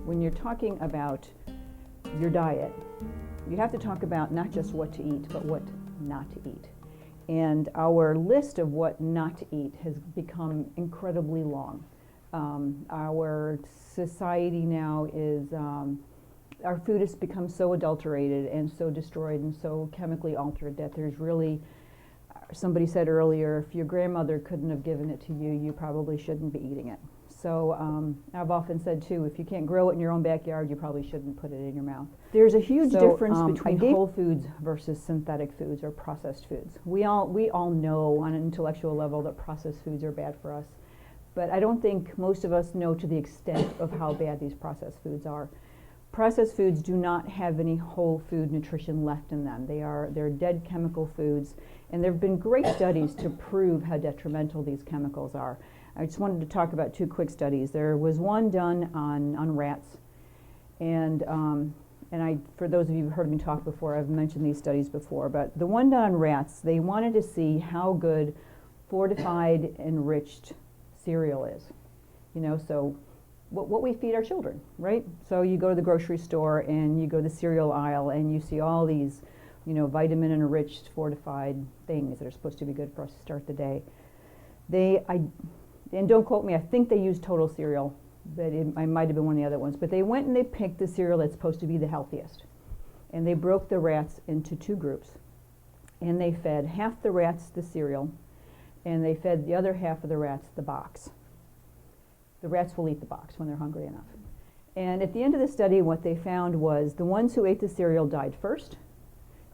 When you're talking about your diet, you have to talk about not just what to eat, but what not to eat. And our list of what not to eat has become incredibly long. Our society now is, our food has become so adulterated and so destroyed and so chemically altered that there's really, somebody said earlier, if your grandmother couldn't have given it to you, you probably shouldn't be eating it. So I've often said too, if you can't grow it in your own backyard, you probably shouldn't put it in your mouth. There's a huge difference between whole foods versus synthetic foods or processed foods. We all know on an intellectual level that processed foods are bad for us, but I don't think most of us know to the extent of how bad these processed foods are. Processed foods do not have any whole food nutrition left in them. They're dead chemical foods, and there have been great studies to prove how detrimental these chemicals are. I just wanted to talk about two quick studies. There was one done on rats, and for those of you who've heard me talk before, I've mentioned these studies before, but the one done on rats, they wanted to see how good fortified enriched cereal is. You know, so what we feed our children, right? So you go to the grocery store and you go to the cereal aisle and you see all these, you know, vitamin enriched fortified things that are supposed to be good for us to start the day. And don't quote me, I think they used Total Cereal, but I might have been one of the other ones. But they went and they picked the cereal that's supposed to be the healthiest. And they broke the rats into two groups. And they fed half the rats the cereal, and they fed the other half of the rats the box. The rats will eat the box when they're hungry enough. And at the end of the study, what they found was the ones who ate the cereal died first,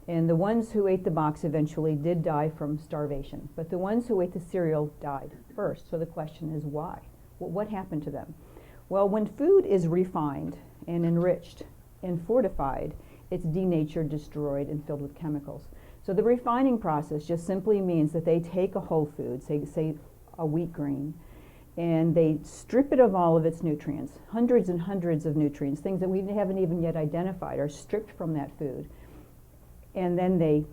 and the ones who ate the box eventually did die from starvation. But the ones who ate the cereal died first. So the question is why? What happened to them? Well, when food is refined and enriched and fortified, it's denatured, destroyed, and filled with chemicals. So the refining process just simply means that they take a whole food, say a wheat grain, and they strip it of all of its nutrients. Hundreds and hundreds of nutrients, things that we haven't even yet identified, are stripped from that food. And then they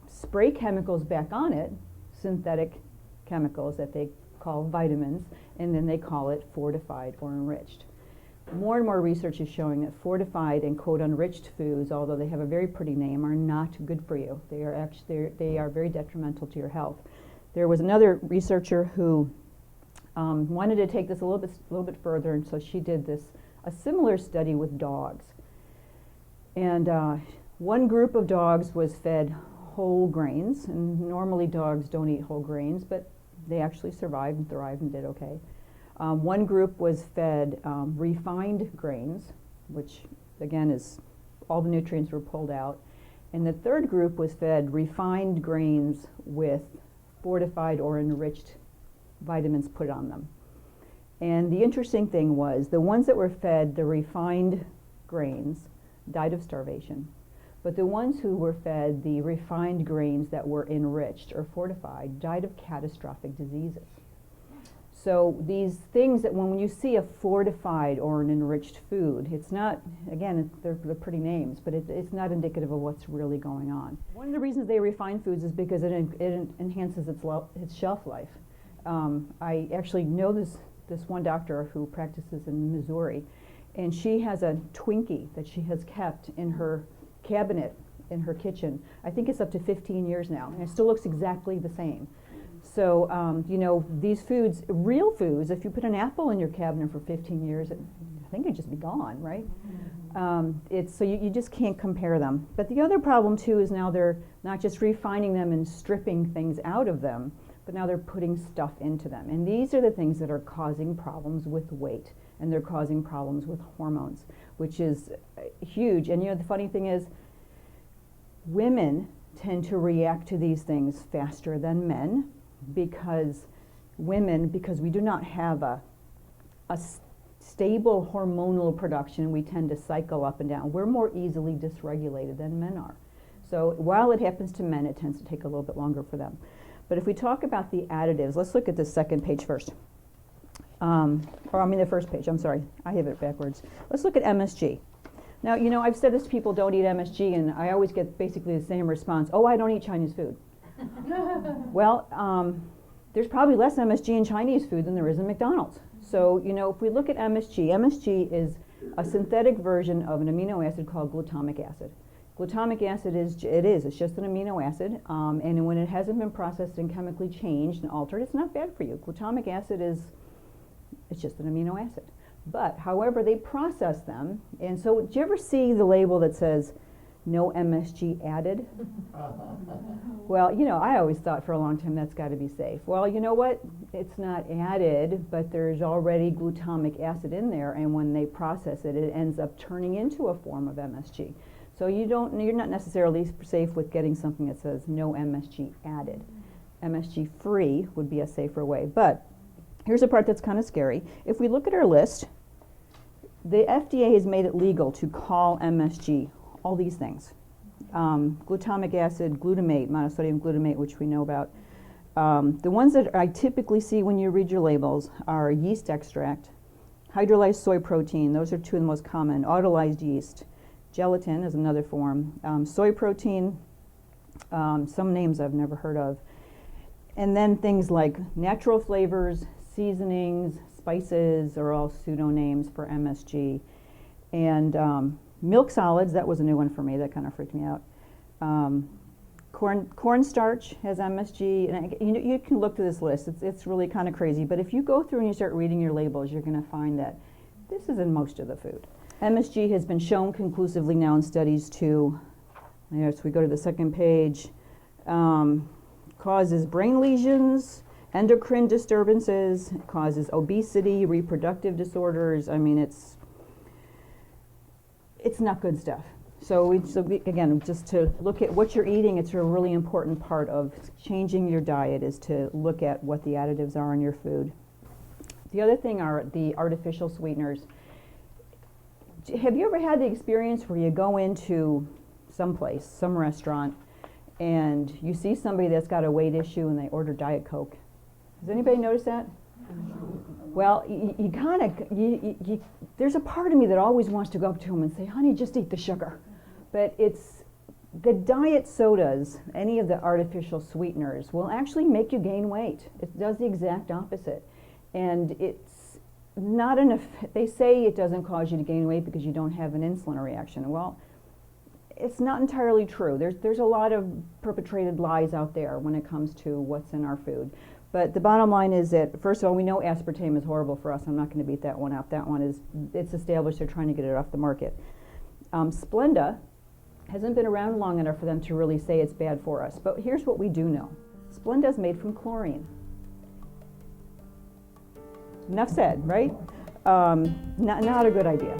spray chemicals back on it, synthetic chemicals that they call vitamins, and then they call it fortified or enriched. More and more research is showing that fortified and quote enriched foods, although they have a very pretty name, are not good for you. They are very detrimental to your health. There was another researcher who wanted to take this a little bit further, and so she did a similar study with dogs. And one group of dogs was fed whole grains, and normally dogs don't eat whole grains, but they actually survived and thrived and did okay. One group was fed refined grains, which again is all the nutrients were pulled out. And the third group was fed refined grains with fortified or enriched vitamins put on them. And the interesting thing was the ones that were fed the refined grains died of starvation. But the ones who were fed the refined grains that were enriched or fortified died of catastrophic diseases. So these things that when you see a fortified or an enriched food, it's not, again, they're pretty names, but it's not indicative of what's really going on. One of the reasons they refine foods is because it enhances its shelf life. I actually know this one doctor who practices in Missouri, and she has a Twinkie that she has kept in her cabinet in her kitchen. I think it's up to 15 years now, and it still looks exactly the same. So, you know, these foods, real foods, if you put an apple in your cabinet for 15 years, I think it'd just be gone, right? So you just can't compare them. But the other problem, too, is now they're not just refining them and stripping things out of them, but now they're putting stuff into them. And these are the things that are causing problems with weight, and they're causing problems with hormones, which is huge. And, you know, the funny thing is, women tend to react to these things faster than men, because we do not have a stable hormonal production, we tend to cycle up and down. We're more easily dysregulated than men are. So while it happens to men, it tends to take a little bit longer for them. But if we talk about the additives, let's look at the second page first. The first page, I'm sorry, I have it backwards. Let's look at MSG. Now, you know, I've said this to people, don't eat MSG, and I always get basically the same response, oh, I don't eat Chinese food. Well, there's probably less MSG in Chinese food than there is in McDonald's. So, you know, if we look at MSG, MSG is a synthetic version of an amino acid called glutamic acid. Glutamic acid it's just an amino acid, and when it hasn't been processed and chemically changed and altered, it's not bad for you. Glutamic acid it's just an amino acid. But, however, they process them, and so do you ever see the label that says, no MSG added? Well, you know, I always thought for a long time that's got to be safe. Well, you know what? It's not added, but there's already glutamic acid in there, and when they process it, it ends up turning into a form of MSG. So you're not necessarily safe with getting something that says no MSG added. MSG free would be a safer way. But here's the part that's kind of scary. If we look at our list, the FDA has made it legal to call MSG all these things. Glutamic acid, glutamate, monosodium glutamate, which we know about. The ones that I typically see when you read your labels are yeast extract, hydrolyzed soy protein, those are two of the most common, autolyzed yeast, gelatin is another form, soy protein, some names I've never heard of, and then things like natural flavors, seasonings, spices are all pseudo names for MSG, and milk solids, that was a new one for me, that kind of freaked me out. Cornstarch has MSG, and you can look through this list, it's really kind of crazy, but if you go through and you start reading your labels, you're going to find that this is in most of the food. MSG has been shown conclusively now in studies to, as we go to the second page, causes brain lesions, endocrine disturbances, causes obesity, reproductive disorders. I mean, it's not good stuff. So again, just to look at what you're eating, it's a really important part of changing your diet is to look at what the additives are in your food. The other thing are the artificial sweeteners. Have you ever had the experience where you go into some restaurant, and you see somebody that's got a weight issue and they order Diet Coke? Has anybody noticed that? Well, there's a part of me that always wants to go up to them and say, honey, just eat the sugar. But it's the diet sodas, any of the artificial sweeteners, will actually make you gain weight. It does the exact opposite. And it's not they say it doesn't cause you to gain weight because you don't have an insulin reaction. Well, it's not entirely true. There's a lot of perpetrated lies out there when it comes to what's in our food. But the bottom line is that, first of all, we know aspartame is horrible for us. I'm not going to beat that one up. That one it's established. They're trying to get it off the market. Splenda hasn't been around long enough for them to really say it's bad for us. But here's what we do know. Splenda is made from chlorine. Enough said, right? Not a good idea.